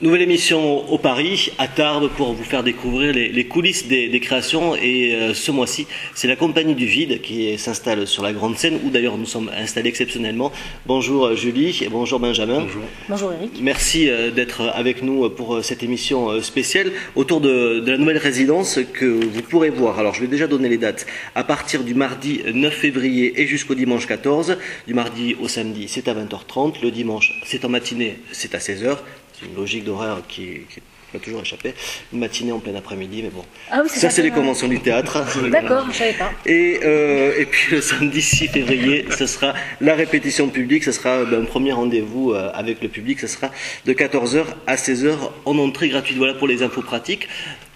Nouvelle émission au Paris, à Tarbes, pour vous faire découvrir les coulisses des créations. Et ce mois-ci, c'est la Compagnie du Vide qui s'installe sur la grande scène, où d'ailleurs nous sommes installés exceptionnellement. Bonjour Julie et bonjour Benjamin. Bonjour. Bonjour Eric. Merci d'être avec nous pour cette émission spéciale autour de la nouvelle résidence que vous pourrez voir. Alors je vais déjà donner les dates. À partir du mardi 9 février et jusqu'au dimanche 14, du mardi au samedi c'est à 20h30, le dimanche c'est en matinée, c'est à 16h. C'est une logique d'horaire qui m'a toujours échappé. Une matinée en plein après-midi, mais bon. Ah oui, ça, c'est les conventions du théâtre. D'accord, je ne savais pas. Et puis le samedi 6 février, ce sera la répétition publique. Ce sera un premier rendez-vous avec le public. Ce sera de 14h à 16h en entrée gratuite. Voilà pour les infos pratiques.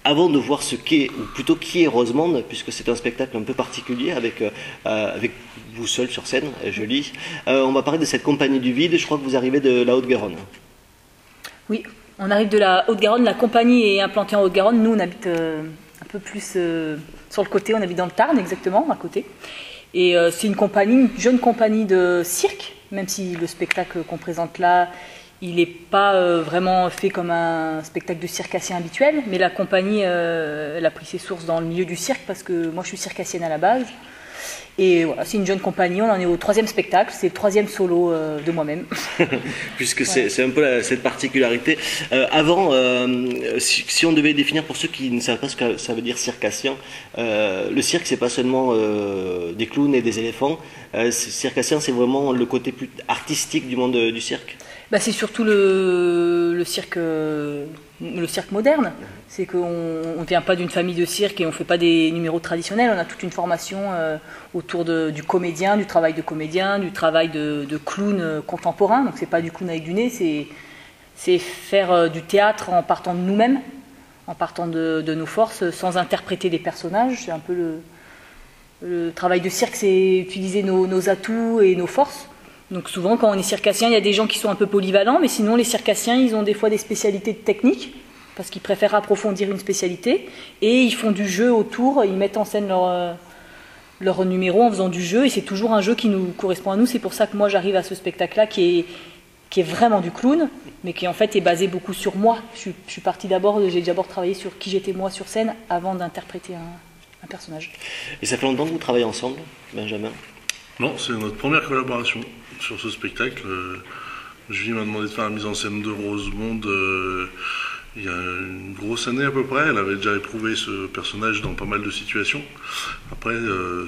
Avant de voir ce qu'est, ou plutôt qui est Rosemonde, puisque c'est un spectacle un peu particulier avec vous seul sur scène, Julie, on va parler de cette Compagnie du Vide. Je crois que vous arrivez de la Haute-Garonne. Oui, on arrive de la Haute-Garonne, la compagnie est implantée en Haute-Garonne, nous on habite un peu plus sur le côté, on habite dans le Tarn exactement, à côté. Et c'est une jeune compagnie de cirque, même si le spectacle qu'on présente là, il n'est pas vraiment fait comme un spectacle de circassien habituel, mais la compagnie, elle a pris ses sources dans le milieu du cirque, parce que moi je suis circassienne à la base. Et voilà, c'est une jeune compagnie, on en est au 3e spectacle, c'est le 3e solo de moi-même. Puisque ouais. c'est un peu cette particularité. Avant, si on devait définir pour ceux qui ne savent pas ce que ça veut dire circassien, le cirque c'est pas seulement des clowns et des éléphants, circassien c'est vraiment le côté plus artistique du monde du cirque. Bah, c'est surtout le cirque moderne. C'est qu'on ne vient pas d'une famille de cirque et on ne fait pas des numéros traditionnels. On a toute une formation autour du comédien, du travail de comédien, du travail de clown contemporain. Donc c'est pas du clown avec du nez, c'est faire du théâtre en partant de nous-mêmes, en partant de nos forces, sans interpréter des personnages. C'est un peu le travail de cirque, c'est utiliser nos atouts et nos forces. Donc souvent quand on est circassien, il y a des gens qui sont un peu polyvalents, mais sinon les circassiens, ils ont des fois des spécialités techniques, parce qu'ils préfèrent approfondir une spécialité, et ils font du jeu autour, ils mettent en scène leur numéro en faisant du jeu, et c'est toujours un jeu qui nous correspond à nous. C'est pour ça que moi j'arrive à ce spectacle-là qui est vraiment du clown, mais qui en fait est basé beaucoup sur moi. Je suis partie j'ai d'abord travaillé sur qui j'étais moi sur scène, avant d'interpréter un personnage. Et ça fait longtemps que vous travaillez ensemble, Benjamin ? Non, c'est notre première collaboration sur ce spectacle. Julie m'a demandé de faire la mise en scène de Rosemonde il y a une grosse année à peu près. Elle avait déjà éprouvé ce personnage dans pas mal de situations. Après,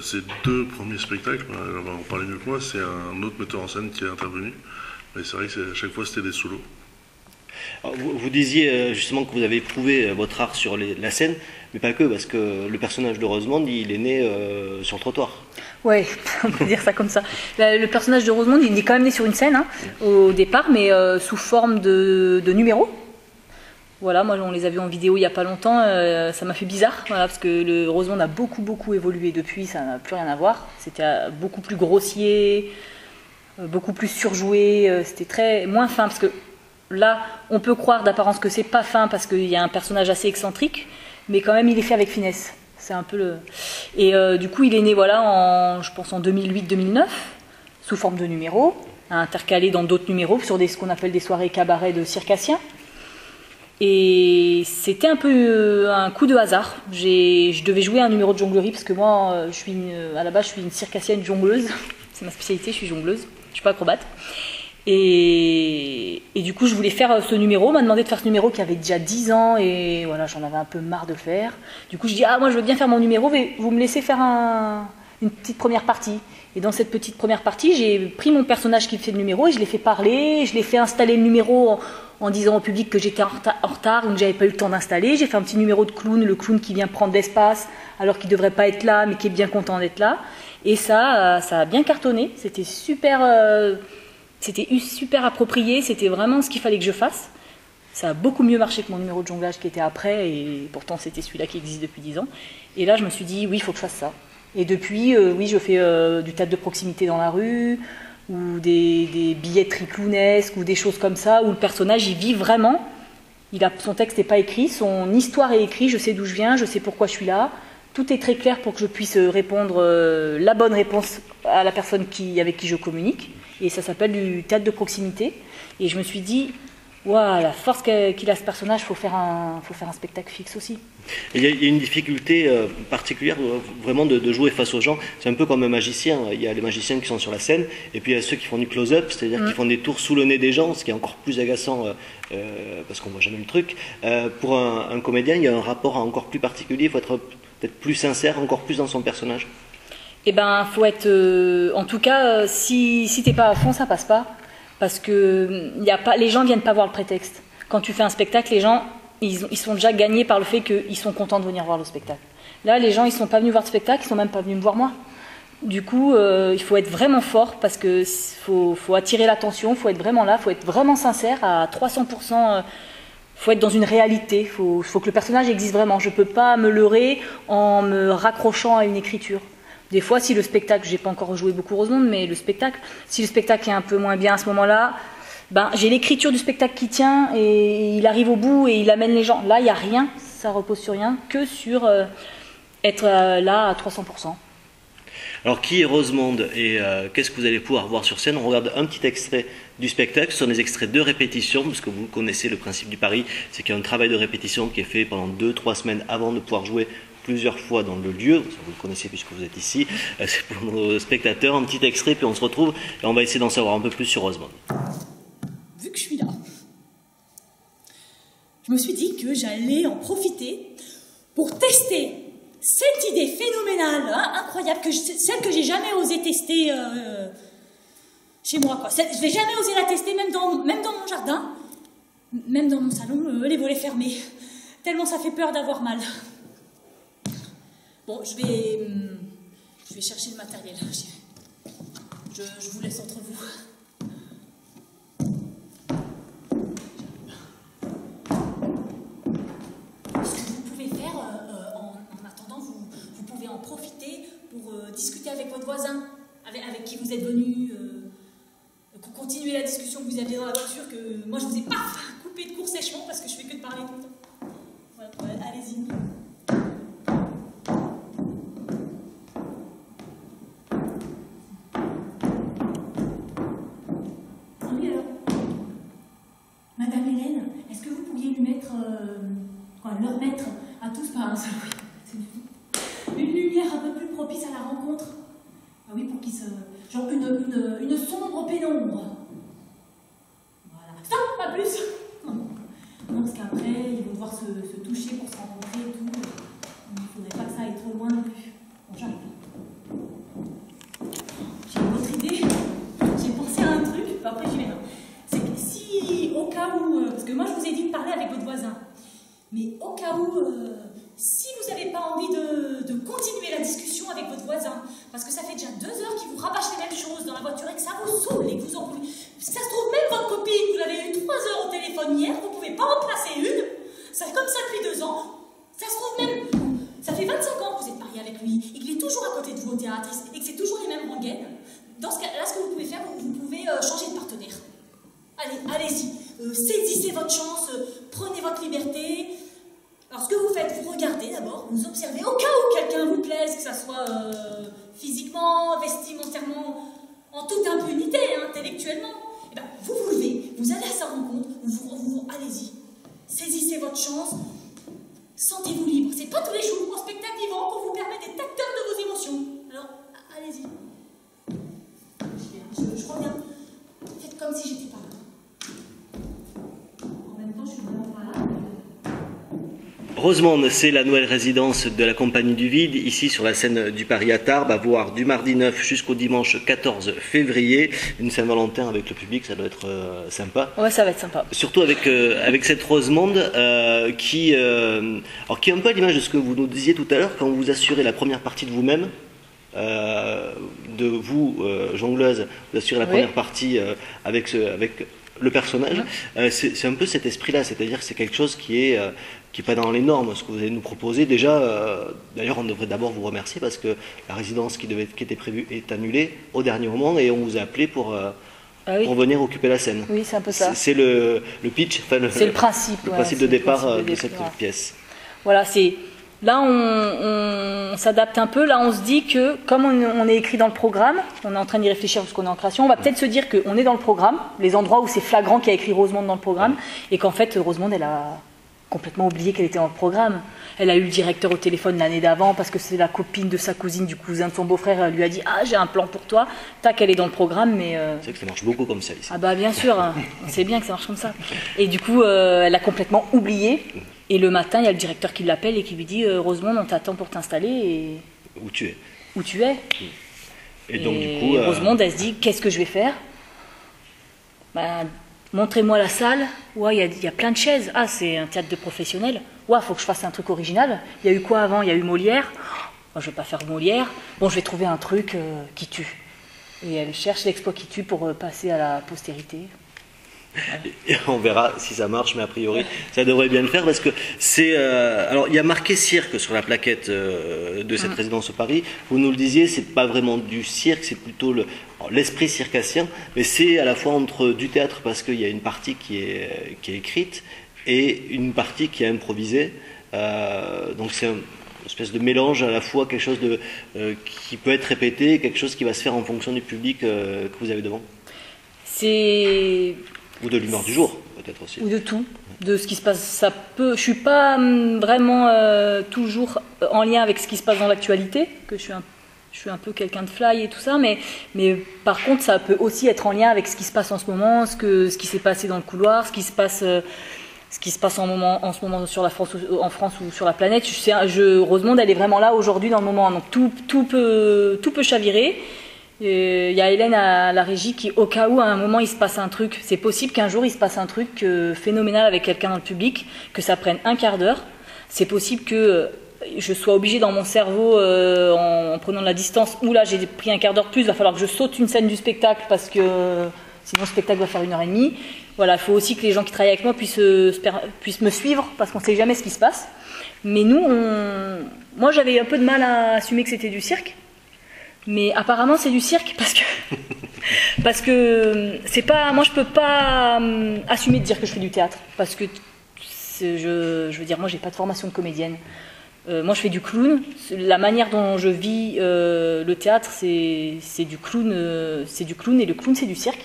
ces 2 premiers spectacles, elle va en parler mieux que moi, c'est un autre metteur en scène qui est intervenu. Mais c'est vrai que à chaque fois c'était des solos. Alors, vous disiez justement que vous avez éprouvé votre art sur la scène, mais pas que, parce que le personnage de Rosemonde, il est né sur le trottoir. Ouais, on peut dire ça comme ça. Le personnage de Rosemonde, il est quand même né sur une scène au départ, mais sous forme de numéros. Voilà, moi on les a vus en vidéo il n'y a pas longtemps, ça m'a fait bizarre, voilà, parce que le Rosemonde a beaucoup évolué depuis, ça n'a plus rien à voir. C'était beaucoup plus grossier, beaucoup plus surjoué, c'était moins fin, parce que là, on peut croire d'apparence que c'est pas fin, parce qu'il y a un personnage assez excentrique, mais quand même il est fait avec finesse. C'est un peu Et du coup, il est né, voilà, je pense en 2008-2009, sous forme de numéros, intercalé dans d'autres numéros, sur ce qu'on appelle des soirées cabaret de circassiens. Et c'était un peu un coup de hasard. Je devais jouer un numéro de jonglerie, parce que moi, à la base, je suis une circassienne jongleuse. C'est ma spécialité, je suis jongleuse, je ne suis pas acrobate. Et du coup, je voulais faire ce numéro. On m'a demandé de faire ce numéro qui avait déjà 10 ans, et voilà, j'en avais un peu marre de le faire. Du coup, je dis, moi je veux bien faire mon numéro, mais vous me laissez faire une petite première partie. Et dans cette petite première partie, j'ai pris mon personnage qui fait le numéro et je l'ai fait parler, je l'ai fait installer le numéro en disant au public que j'étais en retard, donc j'avais pas eu le temps d'installer. J'ai fait un petit numéro de clown, le clown qui vient prendre l'espace alors qu'il devrait pas être là, mais qui est bien content d'être là. Et ça a bien cartonné. C'était super approprié, c'était vraiment ce qu'il fallait que je fasse. Ça a beaucoup mieux marché que mon numéro de jonglage qui était après, et pourtant c'était celui-là qui existe depuis 10 ans. Et là je me suis dit, oui, il faut que je fasse ça. Et depuis, oui, je fais du théâtre de proximité dans la rue, ou des billetteries clownesques ou des choses comme ça, où le personnage il vit vraiment. Son texte n'est pas écrit, son histoire est écrite, je sais d'où je viens, je sais pourquoi je suis là. Tout est très clair pour que je puisse répondre la bonne réponse à la personne avec qui je communique. Et ça s'appelle du théâtre de proximité. Et je me suis dit, waouh, la force qu'il a ce personnage, faut faire un spectacle fixe aussi. Il y a une difficulté particulière vraiment de jouer face aux gens. C'est un peu comme un magicien. Il y a les magiciens qui sont sur la scène et puis il y a ceux qui font du close-up, c'est-à-dire qui font des tours sous le nez des gens, ce qui est encore plus agaçant parce qu'on voit jamais le truc. Pour un comédien, il y a un rapport encore plus particulier. Il faut être peut-être plus sincère, encore plus dans son personnage. Eh ben, faut être. En tout cas, si t'es pas à fond, ça passe pas. Parce que les gens viennent pas voir le prétexte. Quand tu fais un spectacle, les gens, ils sont déjà gagnés par le fait qu'ils sont contents de venir voir le spectacle. Là, les gens, ils sont pas venus voir le spectacle, ils sont même pas venus me voir moi. Du coup, il faut être vraiment fort parce que faut attirer l'attention, faut être vraiment là, faut être vraiment sincère à 300%. Faut être dans une réalité, faut que le personnage existe vraiment. Je peux pas me leurrer en me raccrochant à une écriture. Des fois, si le spectacle, j'ai pas encore joué beaucoup Rosemonde, mais si le spectacle est un peu moins bien à ce moment-là, ben, j'ai l'écriture du spectacle qui tient et il arrive au bout et il amène les gens. Là, il n'y a rien, ça repose sur rien, que sur être là à 300%. Alors, qui est Rosemonde et qu'est-ce que vous allez pouvoir voir sur scène? On regarde un petit extrait du spectacle. Ce sont des extraits de répétition, parce que vous connaissez le principe du pari, c'est qu'il y a un travail de répétition qui est fait pendant 2-3 semaines avant de pouvoir jouer plusieurs fois dans le lieu. Vous le connaissez puisque vous êtes ici. C'est pour nos spectateurs. Un petit extrait, puis on se retrouve et on va essayer d'en savoir un peu plus sur Rosemonde. Vu que je suis là, je me suis dit que j'allais en profiter pour tester cette idée phénoménale, incroyable, celle que j'ai jamais osé tester chez moi. Je vais jamais oser la tester, même dans mon jardin, même dans mon salon, les volets fermés, tellement ça fait peur d'avoir mal. Bon, je vais chercher le matériel. Je vous laisse entre vous. Ce que vous pouvez faire, en attendant, vous pouvez en profiter pour discuter avec votre voisin, avec qui vous êtes venu, continuer la discussion que vous aviez dans la voiture, que moi je vous ai coupé de court sèchement parce que je fais que de parler tout le temps. Voilà, allez-y. Madame Hélène, est-ce que vous pourriez leur mettre à tous par un seul une lumière un peu plus propice à la rencontre? Ah oui, pour qu'ils se... genre une sombre pénombre. Voilà. Stop, pas plus. Non, parce qu'après, ils vont devoir se toucher pour se rencontrer et tout. Il ne faudrait pas que ça aille trop loin non plus. Bon, j'arrive. J'ai une autre idée. J'ai pensé à un truc, après j'y vais. C'est que si, au cas où, parce que moi je vous ai dit de parler avec votre voisin, mais au cas où, si vous n'avez pas envie de continuer la discussion avec votre voisin, parce que ça fait déjà 2 heures qu'il vous rabâche les mêmes choses dans la voiture et que ça vous saoule et que vous en pouvez... Parce que ça se trouve, même votre copine, vous l'avez eu 3 heures au téléphone hier, vous ne pouvez pas en placer une, ça comme ça depuis 2 ans, ça se trouve même, ça fait 25 ans que vous êtes marié avec lui et qu'il est toujours à côté de vous au théâtre et que c'est toujours les mêmes rengaines. Dans ce cas-là, ce que vous pouvez faire, vous pouvez changer de partenaire. Allez-y, saisissez votre chance, prenez votre liberté. Alors ce que vous faites, vous regardez d'abord, vous observez, au cas où quelqu'un vous plaise, que ça soit physiquement, vestimentairement, en toute impunité, intellectuellement, et ben, vous vous levez, vous allez à sa rencontre, allez-y, saisissez votre chance, sentez-vous libre. C'est pas tous les jours en spectacle vivant qu'on vous permet d'être acteur de vos émotions. Alors, allez-y. Je reviens. Faites comme si j'étais pas là. En même temps, je suis vraiment pas là. Rosemonde, c'est la nouvelle résidence de la Compagnie du Vide, ici sur la scène du Paris à Tarbes, à voir du mardi 9 jusqu'au dimanche 14 février. Une Saint-Valentin avec le public, ça doit être sympa. Ouais, ça va être sympa. Surtout avec cette Rosemonde qui est un peu à l'image de ce que vous nous disiez tout à l'heure, quand vous assurez la première partie de vous-même. de vous, jongleuse, vous assurez la première partie avec le personnage. C'est un peu cet esprit-là, c'est-à-dire que c'est quelque chose qui est pas dans les normes, ce que vous allez nous proposer. Déjà, d'ailleurs, on devrait d'abord vous remercier parce que la résidence qui était prévue est annulée au dernier moment et on vous a appelé pour venir occuper la scène. Oui, c'est un peu ça. C'est le pitch, c'est le principe, de départ de cette pièce. Voilà, là on s'adapte un peu. Là, on se dit que comme on est écrit dans le programme, on est en train d'y réfléchir parce qu'on est en création, on va peut-être se dire qu'on est dans le programme, les endroits où c'est flagrant qu'il y a écrit Rosemonde dans le programme, et qu'en fait, Rosemonde, elle a complètement oublié qu'elle était dans le programme. Elle a eu le directeur au téléphone l'année d'avant parce que c'est la copine de sa cousine, du cousin de son beau-frère. Elle lui a dit « Ah, j'ai un plan pour toi. » Tac, elle est dans le programme, mais... C'est que ça marche beaucoup comme ça ici. Ah bah bien sûr, on sait bien que ça marche comme ça. Et du coup, elle a complètement oublié. Et le matin, il y a le directeur qui l'appelle et qui lui dit « Rosemonde, on t'attend pour t'installer. » et... Où tu es. Où tu es. Et donc du coup... Rosemonde, elle se dit « Qu'est-ce que je vais faire ?» Montrez-moi la salle. Ouais, il y a plein de chaises. Ah, c'est un théâtre de professionnels. Ouais, faut que je fasse un truc original. Il y a eu quoi avant? Il y a eu Molière. Moi, je vais pas faire Molière. Bon, je vais trouver un truc qui tue. Et elle cherche l'exploit qui tue pour passer à la postérité. Voilà. Et on verra si ça marche, mais a priori, ça devrait bien le faire parce que c'est. Alors, il y a marqué cirque sur la plaquette de cette résidence au Paris. Vous nous le disiez, c'est pas vraiment du cirque, c'est plutôt l'esprit circassien, mais c'est à la fois entre du théâtre parce qu'il y a une partie qui est écrite et une partie qui est improvisée. Donc c'est une espèce de mélange à la fois quelque chose qui peut être répété, quelque chose qui va se faire en fonction du public que vous avez devant. Ou de l'humeur du jour, peut-être aussi. Ou de tout, de ce qui se passe. Je suis pas vraiment toujours en lien avec ce qui se passe dans l'actualité, que je suis un peu quelqu'un de fly et tout ça, mais par contre, ça peut aussi être en lien avec ce qui se passe en ce moment, ce qui s'est passé dans le couloir, ce qui se passe en ce moment en France ou sur la planète. Rosemonde, elle est vraiment là aujourd'hui dans le moment, donc tout peut chavirer. Il y a Hélène à la régie qui, au cas où à un moment il se passe un truc, c'est possible qu'un jour il se passe un truc phénoménal avec quelqu'un dans le public, que ça prenne un quart d'heure. C'est possible que je sois obligée dans mon cerveau, en prenant de la distance, ou là j'ai pris un quart d'heure plus, il va falloir que je saute une scène du spectacle parce que sinon le spectacle va faire 1h30. Voilà, il faut aussi que les gens qui travaillent avec moi puissent me suivre parce qu'on ne sait jamais ce qui se passe. Mais moi j'avais un peu de mal à assumer que c'était du cirque. Mais apparemment c'est du cirque parce que c'est pas, moi je peux pas assumer de dire que je fais du théâtre parce que je veux dire, moi j'ai pas de formation de comédienne. Moi je fais du clown. La manière dont je vis le théâtre, c'est du clown et le clown c'est du cirque.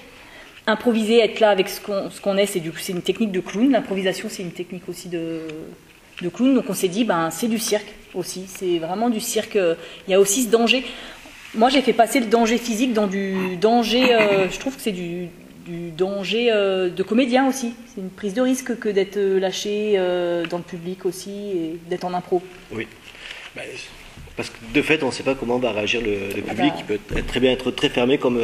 Improviser, être là avec ce qu'on est, c'est une technique de clown. L'improvisation c'est une technique aussi de clown. Donc on s'est dit c'est du cirque aussi. C'est vraiment du cirque. Il y a aussi ce danger. Moi, j'ai fait passer le danger physique dans du danger, je trouve que c'est du danger de comédien aussi. C'est une prise de risque que d'être lâché dans le public aussi et d'être en impro. Oui, parce que de fait, on ne sait pas comment va réagir le public. Il peut très bien être très fermé comme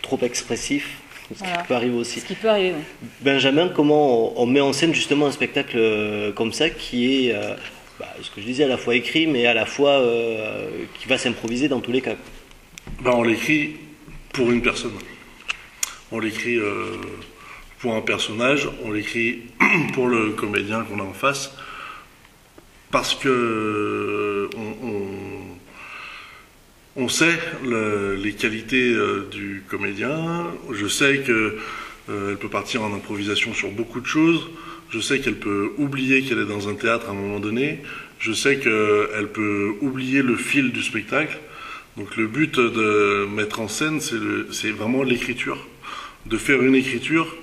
trop expressif, ce qui peut arriver aussi. Ce qui peut arriver, oui. Benjamin, comment on met en scène justement un spectacle comme ça qui est... ce que je disais, à la fois écrit, mais à la fois qui va s'improviser dans tous les cas. On l'écrit pour une personne. On l'écrit pour un personnage, on l'écrit pour le comédien qu'on a en face, parce que on sait les qualités du comédien. Je sais qu'elle peut partir en improvisation sur beaucoup de choses. Je sais qu'elle peut oublier qu'elle est dans un théâtre à un moment donné. Je sais qu'elle peut oublier le fil du spectacle. Donc le but de mettre en scène, c'est vraiment l'écriture. De faire une écriture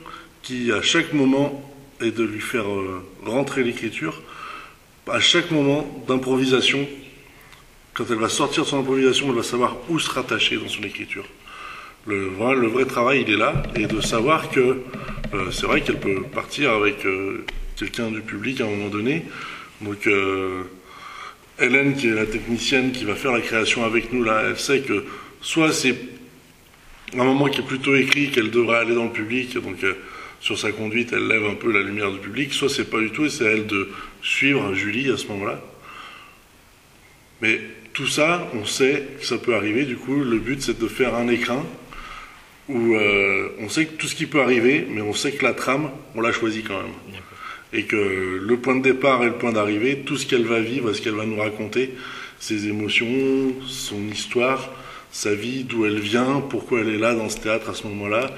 qui, à chaque moment, et de lui faire rentrer l'écriture, à chaque moment d'improvisation, quand elle va sortir de son improvisation, elle va savoir où se rattacher dans son écriture. Le vrai travail, il est là, et de savoir que c'est vrai qu'elle peut partir avec quelqu'un du public à un moment donné. Donc Hélène, qui est la technicienne qui va faire la création avec nous, là, elle sait que soit c'est un moment qui est plutôt écrit, qu'elle devrait aller dans le public, donc sur sa conduite, elle lève un peu la lumière du public, soit c'est pas du tout, et c'est à elle de suivre Julie à ce moment-là. Mais tout ça, on sait que ça peut arriver. Du coup, le but, c'est de faire un écrin où on sait que tout ce qui peut arriver, mais on sait que la trame, on l'a choisie quand même. Et que le point de départ et le point d'arrivée, tout ce qu'elle va vivre, ce qu'elle va nous raconter, ses émotions, son histoire, sa vie, d'où elle vient, pourquoi elle est là dans ce théâtre à ce moment-là,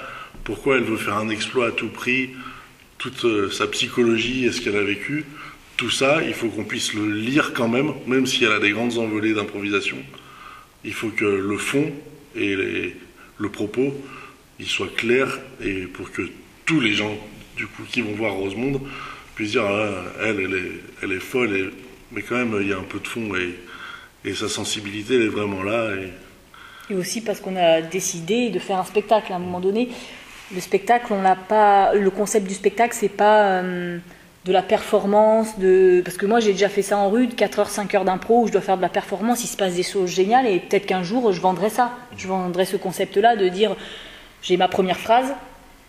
pourquoi elle veut faire un exploit à tout prix, toute sa psychologie et ce qu'elle a vécu. Tout ça, il faut qu'on puisse le lire quand même si elle a des grandes envolées d'improvisation. Il faut que le fond et le propos, ils soient clairs, et pour que tous les gens, du coup, qui vont voir Rosemonde, puissent dire elle est folle, mais quand même, il y a un peu de fond, et sa sensibilité, elle est vraiment là. Et aussi parce qu'on a décidé de faire un spectacle à un moment donné. Le spectacle, on l'a pas. Le concept du spectacle, c'est pas de la performance, parce que moi j'ai déjà fait ça en rude, 4 heures, 5 heures d'impro où je dois faire de la performance, il se passe des choses géniales, et peut-être qu'un jour je vendrai ça. Je vendrai ce concept-là de dire j'ai ma première phrase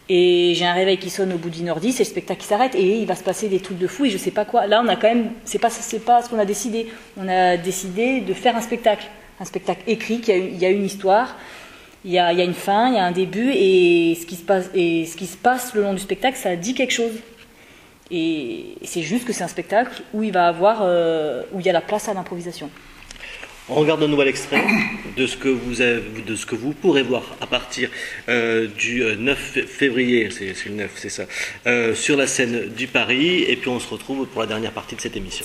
et j'ai un réveil qui sonne au bout d'1h10 et le spectacle qui s'arrête et il va se passer des trucs de fou et je sais pas quoi. Là on a quand même, c'est pas ce qu'on a décidé. On a décidé de faire un spectacle écrit, il y a une histoire. Il y a une fin, il y a un début, et ce qui se passe le long du spectacle, ça dit quelque chose. Et c'est juste que c'est un spectacle où il y a la place à l'improvisation. On regarde un nouvel extrait de ce que vous pourrez voir à partir du 9 février, c'est le 9, c'est ça, sur la scène du Paris, et puis on se retrouve pour la dernière partie de cette émission.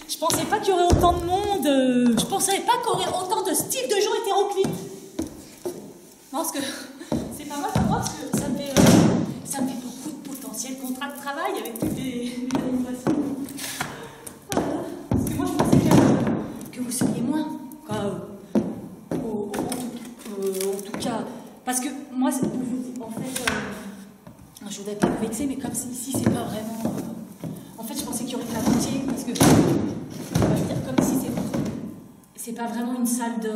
Je pensais pas qu'il y aurait autant de monde, je pensais pas qu'il y aurait autant de styles de gens hétéroclites. Non, parce que c'est pas mal pour moi, parce que ça me fait beaucoup de potentiel contrat de travail avec toutes les animations. Voilà. Parce que moi, je pensais que vous seriez moins. En tout cas, parce que moi, en fait, je voudrais pas vous vexer, mais comme ici, c'est pas vraiment. En fait, je pensais qu'il y aurait que la moitié, parce que. Je veux dire, comme ici, c'est pas vraiment une salle de.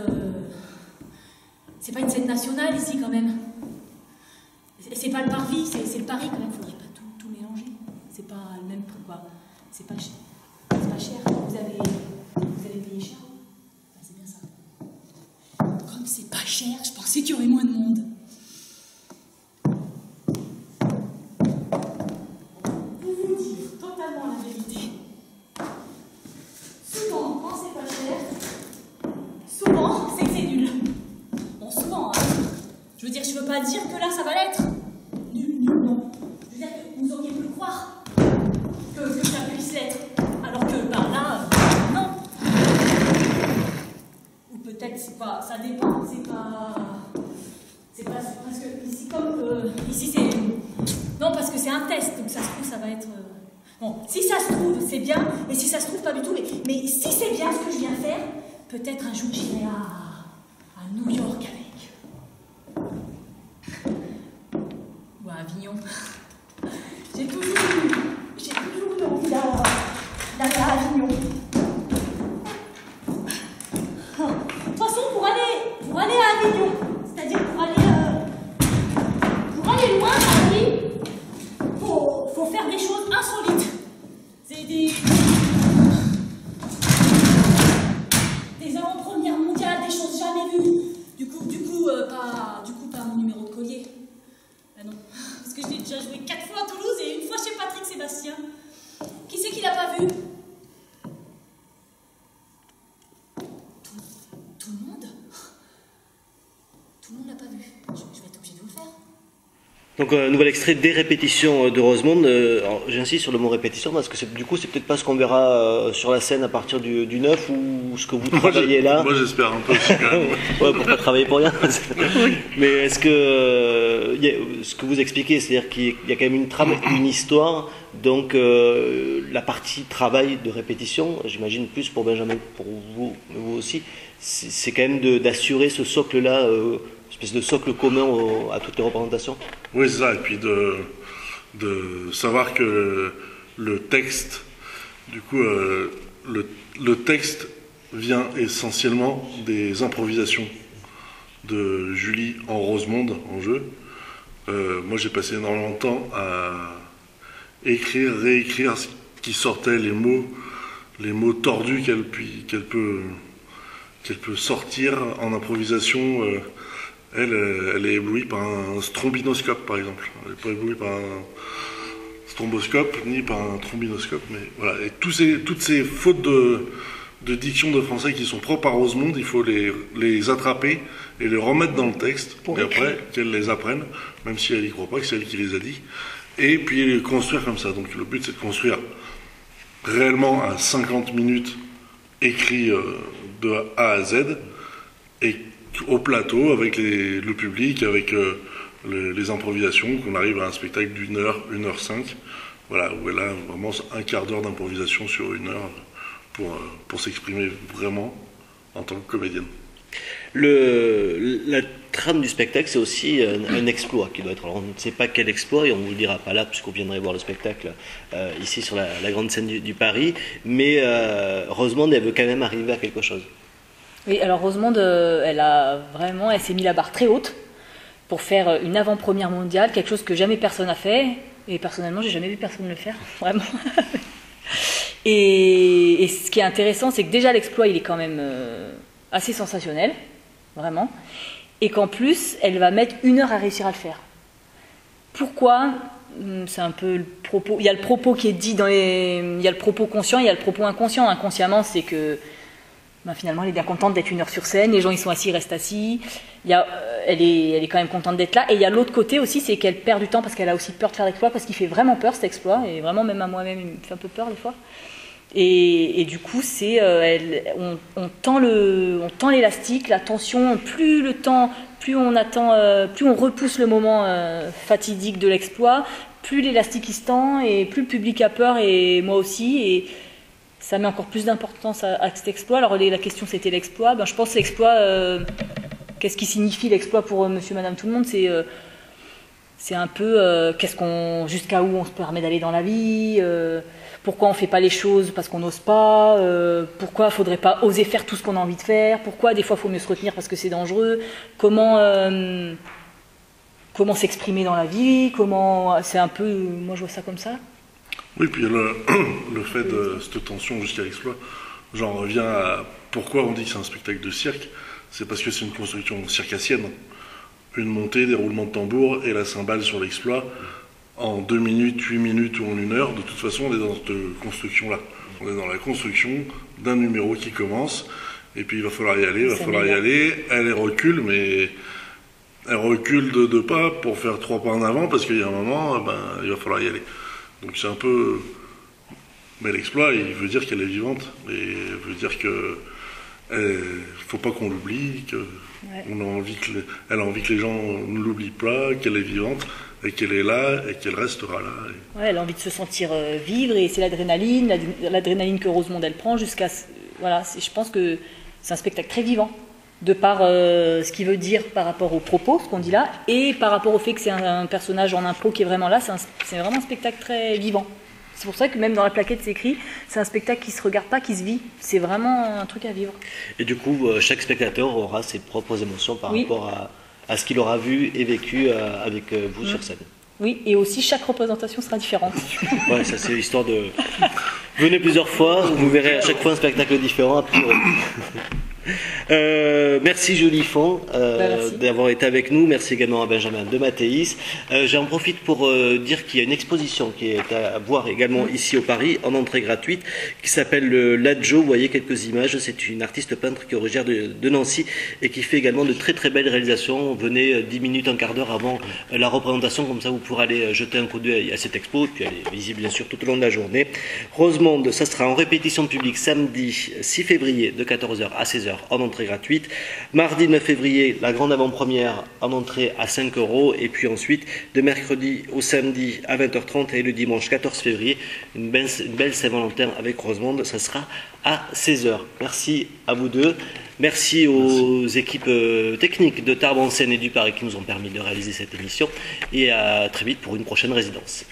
C'est pas une scène nationale ici quand même. C'est pas le Parvis, c'est le Paris quand même. Faudrait pas tout mélanger. C'est pas le même prix quoi. C'est pas cher. C'est pas cher. Vous allez payer cher. Enfin, c'est bien ça. Comme c'est pas cher, je pensais qu'il y aurait moins de monde. Pour vous dire totalement la vérité. Souvent, quand c'est pas cher, souvent c'est que c'est nul. Souvent, hein. Je veux dire, je veux pas dire que là ça va l'être. Nul, non. Je veux dire que vous auriez pu le croire que ça puisse l'être. Alors que par là, non. Ou peut-être c'est pas. Ça dépend, c'est pas. Parce que ici, ici c'est. Non, parce que c'est un test, donc ça se trouve, ça va être. Bon, si ça se trouve, c'est bien, et si ça se trouve, pas du tout. Mais si c'est bien ce que je viens faire, peut-être un jour j'irai à New York avec. Ou à Avignon. J'ai toujours eu envie d'aller à Avignon. De toute façon, pour aller à Avignon, c'est-à-dire pour aller loin à Paris, faut faire des choses insolites. C'est des avant-premières mondiales, des choses jamais vues. Du coup, pas mon numéro de collier. Ben non, parce que je l'ai déjà joué 4 fois à Toulouse et une fois chez Patrick Sébastien. Qui c'est qui l'a pas vu? Tout le monde? Tout le monde l'a pas vu. Je vais être obligée de vous le faire. Donc un nouvel extrait des répétitions de Rosemonde. J'insiste sur le mot répétition parce que du coup c'est peut-être pas ce qu'on verra sur la scène à partir du 9 ou ce que vous travaillez là. Moi j'espère un peu aussi quand même. Ouais, pour pas travailler pour rien. Mais est-ce que ce que vous expliquez, c'est-à-dire qu'il y a quand même une trame, une histoire, donc la partie travail de répétition, j'imagine plus pour Benjamin, pour vous, mais vous aussi, c'est quand même d'assurer ce socle-là, espèce de socle commun à toutes les représentations. Oui, c'est ça, et puis de savoir que le texte, du coup, le texte vient essentiellement des improvisations de Julie en Rosemonde, en jeu. Moi, j'ai passé énormément de temps à écrire, réécrire ce qui sortait, les mots tordus qu'elle peut qu'elle peut sortir en improvisation. Elle est éblouie par un strombinoscope, par exemple. Elle n'est pas éblouie par un stromboscope, ni par un trombinoscope, mais voilà. Et toutes ces fautes de diction de français qui sont propres à Rosemonde, il faut les attraper et les remettre dans le texte, et après qu'elle les apprenne, même si elle n'y croit pas, que c'est elle qui les a dit, et puis les construire comme ça. Donc le but, c'est de construire réellement un 50 minutes écrit de A à Z, et au plateau, avec le public, avec les improvisations, qu'on arrive à un spectacle d'une heure, 1h05, voilà, où elle a vraiment un quart d'heure d'improvisation sur 1 heure pour s'exprimer vraiment en tant que comédienne. La trame du spectacle, c'est aussi un exploit qui doit être. Alors, on ne sait pas quel exploit, et on ne vous le dira pas là, puisqu'on viendrait voir le spectacle ici sur la grande scène du Paris, mais Rosemonde, elle veut quand même arriver à quelque chose. Oui, alors Rosemonde, elle s'est mis la barre très haute pour faire une avant-première mondiale, quelque chose que jamais personne n'a fait, et personnellement, j'ai jamais vu personne le faire, vraiment. Et ce qui est intéressant, c'est que déjà l'exploit, il est quand même assez sensationnel, vraiment, et qu'en plus, elle va mettre 1 heure à réussir à le faire. Pourquoi ? C'est un peu le propos. Il y a le propos qui est dit il y a le propos conscient, il y a le propos inconscient. Inconsciemment, c'est que finalement, elle est bien contente d'être 1 heure sur scène. Les gens, ils sont assis, ils restent assis. Elle est quand même contente d'être là. Et il y a l'autre côté aussi, c'est qu'elle perd du temps parce qu'elle a aussi peur de faire l'exploit, parce qu'il fait vraiment peur cet exploit. Et vraiment, même à moi-même, il me fait un peu peur des fois. Et du coup, on tend l'élastique, la tension. Plus on attend, plus on repousse le moment fatidique de l'exploit, plus l'élastique il se tend et plus le public a peur, et moi aussi. Et ça met encore plus d'importance à cet exploit. Alors la question, c'était l'exploit. Je pense que l'exploit, qu'est-ce qui signifie l'exploit pour monsieur, madame, tout le monde ? C'est un peu jusqu'à où on se permet d'aller dans la vie, pourquoi on ne fait pas les choses parce qu'on n'ose pas, pourquoi il ne faudrait pas oser faire tout ce qu'on a envie de faire, pourquoi des fois il faut mieux se retenir parce que c'est dangereux, comment s'exprimer dans la vie, c'est un peu, moi je vois ça comme ça. Oui, puis le fait de cette tension jusqu'à l'exploit, j'en reviens à pourquoi on dit que c'est un spectacle de cirque, c'est parce que c'est une construction circassienne. Une montée, des roulements de tambour et la cymbale sur l'exploit en 2 minutes, 8 minutes ou en 1 heure. De toute façon, on est dans cette construction-là. On est dans la construction d'un numéro qui commence, et puis il va falloir y aller, Elle recule, mais elle recule de 2 pas pour faire 3 pas en avant, parce qu'il y a un moment, il va falloir y aller. Donc c'est un peu... Mais l'exploit, il veut dire qu'elle est vivante, et il veut dire que faut pas qu'on l'oublie, elle a envie que les gens ne l'oublient pas, qu'elle est vivante et qu'elle est là et qu'elle restera là. Ouais, elle a envie de se sentir vivre, et c'est l'adrénaline que Rosemonde elle prend jusqu'à je pense que c'est un spectacle très vivant de par ce qu'il veut dire par rapport aux propos, ce qu'on dit là, et par rapport au fait que c'est un personnage en impro qui est vraiment là. C'est vraiment un spectacle très vivant. C'est pour ça que même dans la plaquette, c'est écrit, c'est un spectacle qui ne se regarde pas, qui se vit. C'est vraiment un truc à vivre. Et du coup, chaque spectateur aura ses propres émotions par rapport à ce qu'il aura vu et vécu avec vous sur scène. Oui, et aussi chaque représentation sera différente. Ouais, ça c'est l'histoire de... Venez plusieurs fois, vous verrez à chaque fois un spectacle différent. A priori. Merci Jolifon d'avoir été avec nous. Merci également à Benjamin de Mathéis. J'en profite pour dire qu'il y a une exposition qui est à voir également ici au Paris en entrée gratuite qui s'appelle Ladjo. Vous voyez quelques images. C'est une artiste peintre qui est originaire de Nancy et qui fait également de très très belles réalisations. Venez 10 minutes, un quart d'heure avant la représentation, comme ça vous pourrez aller jeter un coup d'œil à cette expo, puis elle est visible bien sûr tout au long de la journée. Rosemonde, ça sera en répétition publique samedi 6 février de 14h à 16h en entrée gratuite. Mardi 9 février, la grande avant-première en entrée à 5 €. Et puis ensuite, de mercredi au samedi à 20h30 et le dimanche 14 février, une belle Saint-Valentin avec Rosemonde, ça sera à 16h. Merci à vous deux. Merci aux équipes techniques de Tarbes en Seine et du Paris qui nous ont permis de réaliser cette émission. Et à très vite pour une prochaine résidence.